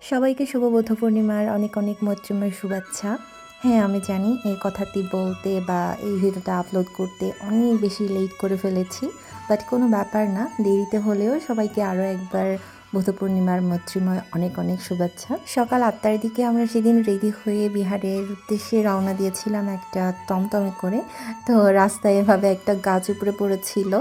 সবাইকে শুভ বুদ্ধ পূর্ণিমার অনেক অনেক মৈত্রীময় শুভেচ্ছা। হ্যাঁ, আমি জানি এই কথাটি বলতে বা এই ভিডিওটা আপলোড করতে অনেক বেশি লেট করে ফেলেছি, বাট কোনো ব্যাপার না, দেরিতে হলেও সবাইকে আরও একবার বুদ্ধ পূর্ণিমার মৈত্রীময় অনেক অনেক শুভেচ্ছা। সকাল 8টার দিকে আমরা সেদিন রেডি হয়ে বিহারের উদ্দেশ্যে রওনা দিয়েছিলাম একটা টমটমে করে। তো রাস্তায় এভাবে একটা গাছ উপরে পড়েছিল,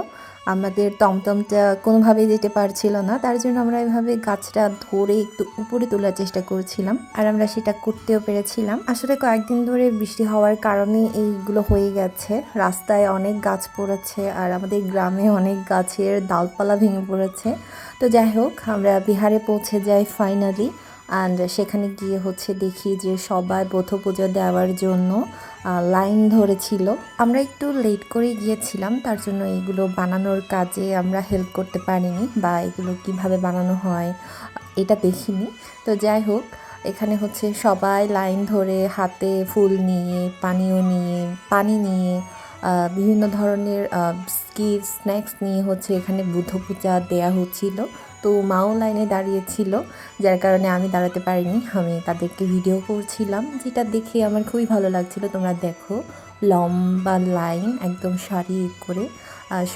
আমাদের টমটমটা কোনোভাবেই যেতে পারছিল না, তার জন্য আমরা এভাবে গাছটা ধরে একটু উপরে তোলার চেষ্টা করছিলাম, আর আমরা সেটা করতেও পেরেছিলাম। আসলে কয়েকদিন ধরে বৃষ্টি হওয়ার কারণে এইগুলো হয়ে গেছে, রাস্তায় অনেক গাছ পড়েছে আর আমাদের গ্রামে অনেক গাছের ডালপালা ভেঙে পড়েছে। তো যাই হোক, আমরা বিহারে পৌঁছে যাই ফাইনালি। অ্যান্ড সেখানে গিয়ে দেখি যে সবাই বৌদ্ধ পুজো দেওয়ার জন্য লাইন ধরেছিল। আমরা একটু লেট করে গিয়েছিলাম, তার জন্য এগুলো বানানোর কাজে আমরা হেল্প করতে পারিনি বা এগুলো কিভাবে বানানো হয় এটা দেখিনি। তো যাই হোক, এখানে সবাই লাইন ধরে হাতে ফুল নিয়ে পানি নিয়ে বিভিন্ন ধরনের স্ন্যাক্স নিয়ে এখানে বুদ্ধ পূজা দেয়া হচ্ছিল। তো মাও লাইনে দাঁড়িয়েছিল, যার কারণে আমি দাঁড়াতে পারিনি, আমি তাদেরকে ভিডিও করছিলাম, যেটা দেখে আমার খুবই ভালো লাগছিল। তোমরা দেখো, লম্বা লাইন একদম সারি করে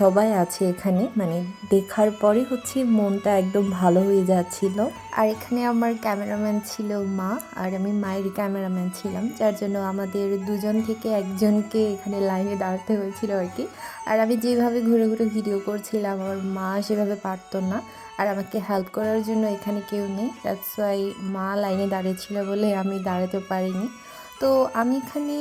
সবাই আছে এখানে, মানে দেখার পরে মনটা একদম ভালো হয়ে যাচ্ছিল। আর এখানে আমার ক্যামেরাম্যান ছিল মা, আর আমি মায়ের ক্যামেরাম্যান ছিলাম, যার জন্য আমাদের দুজন থেকে একজনকে এখানে লাইনে দাঁড়াতে হয়েছিল আর কি। আর আমি যেভাবে ঘুরে ঘুরে ভিডিও করছিলাম, আমার মা সেভাবে পারতো না, আর আমাকে হেল্প করার জন্য এখানে কেউ নেই, দ্যাটস ওয়াই মা লাইনে দাঁড়িয়েছিল বলে আমি দাঁড়াতে পারিনি। তো আমি এখানে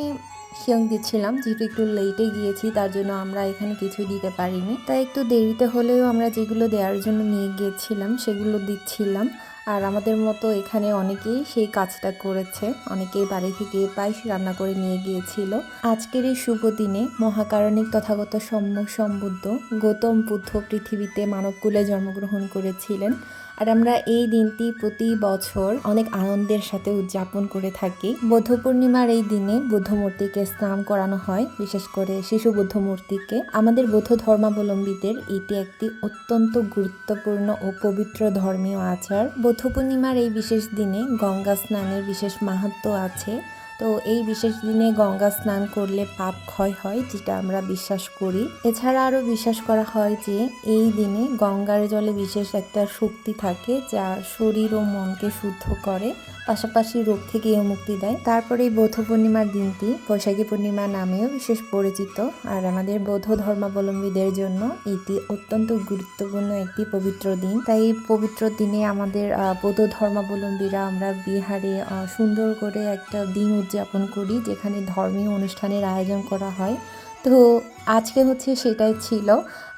শিয়ং দিচ্ছিলাম, যেহেতু একটু লেটে গিয়েছি, তার জন্য আমরা এখানে কিছুই দিতে পারিনি, তাই একটু দেরিতে হলেও আমরা যেগুলো দেওয়ার জন্য নিয়ে গিয়েছিলাম সেগুলো দিচ্ছিলাম। আর আমাদের মতো এখানে অনেকেই সেই কাজটা করেছে, অনেকেই বাড়ি থেকে পায়েস রান্না করে নিয়ে গিয়েছিল। আজকের এই শুভ দিনে মহাকারণিক তথাগত সম্যক সম্বুদ্ধ গৌতম বুদ্ধ পৃথিবীতে মানবকুলে জন্মগ্রহণ করেছিলেন। আর আমরা এই দিনটি প্রতি বছর অনেক আনন্দের সাথে উদযাপন করে থাকি। বৌদ্ধ পূর্ণিমার এই দিনে বুদ্ধ মূর্তিকে স্নান করানো হয়, বিশেষ করে শিশু বুদ্ধ মূর্তিকে। আমাদের বৌদ্ধ ধর্মাবলম্বীদের এটি একটি অত্যন্ত গুরুত্বপূর্ণ ও পবিত্র ধর্মীয় আচার। বৌদ্ধ পূর্ণিমার এই বিশেষ দিনে গঙ্গা স্নানের বিশেষ মাহাত্ম্য আছে। তো এই বিশেষ দিনে গঙ্গা স্নান করলে পাপ ক্ষয় হয়, যেটা আমরা বিশ্বাস করি। এছাড়া আরও বিশ্বাস করা হয় যে এই দিনে গঙ্গার জলে বিশেষ একটা শক্তি থাকে, যা শরীর ও মনকে শুদ্ধ করে, পাশাপাশি রোগ থেকেও মুক্তি দেয়। তারপরে এই বৌদ্ধ পূর্ণিমার দিনটি বৈশাখী পূর্ণিমা নামেও বিশেষ পরিচিত। আর আমাদের বৌদ্ধ ধর্মাবলম্বীদের জন্য এটি অত্যন্ত গুরুত্বপূর্ণ একটি পবিত্র দিন। তাই এই পবিত্র দিনে আমাদের বৌদ্ধ ধর্মাবলম্বীরা আমরা বিহারে সুন্দর করে একটা দিন উদযাপন করি, যেখানে ধর্মীয় অনুষ্ঠানের আয়োজন করা হয়। তো আজকে সেটাই ছিল,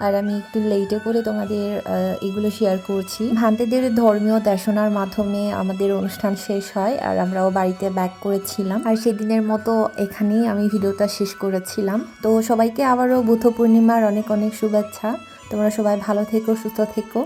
আর আমি একটু লেটে করে তোমাদের এগুলো শেয়ার করছি। ভান্তেদের ধর্মীয় দেশনার মাধ্যমে আমাদের অনুষ্ঠান শেষ হয়, আর আমরাও বাড়িতে ব্যাক করেছিলাম। আর সেদিনের মতো এখানেই আমি ভিডিওটা শেষ করেছিলাম। তো সবাইকে আবারও বুদ্ধ পূর্ণিমার অনেক অনেক শুভেচ্ছা। তোমরা সবাই ভালো থেকো, সুস্থ থেকো।